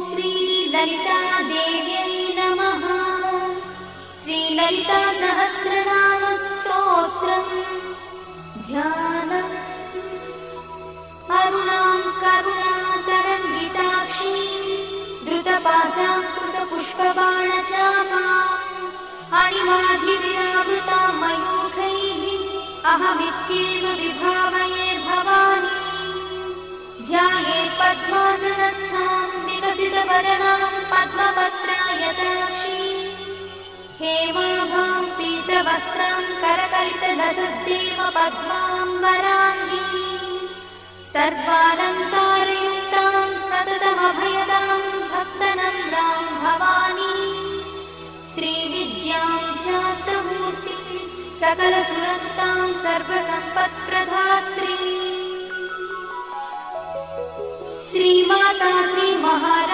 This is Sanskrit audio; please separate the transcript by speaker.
Speaker 1: श्रीललितादेव्यै नमः। श्रीललितासहस्रनामस्तोत्रम् ध्यानम्। अरुणां करुणातरङ्गिताक्षीं द्रुतपाशाङ्कुशपुष्पबाणचापाम् अणिमाधिविरावृतां मयूखैः अहमित्येव विभावये भवानी। ध्यायेत् पद्मासनस्थां विकसितवदनां पद्मपत्रायताक्षीं हेमाभां पीतवस्त्रां करकलितलसद्देव पद्माम्बराङ्गी सर्वालङ्कारयुक्तां सततमभयदां भक्तनम्रां भवानी। श्रीविद्यां शान्तमूर्तिं सकलसुरक्तां सर्वसम्पत्प्रदात्री श्रीमाता श्रीमहाराज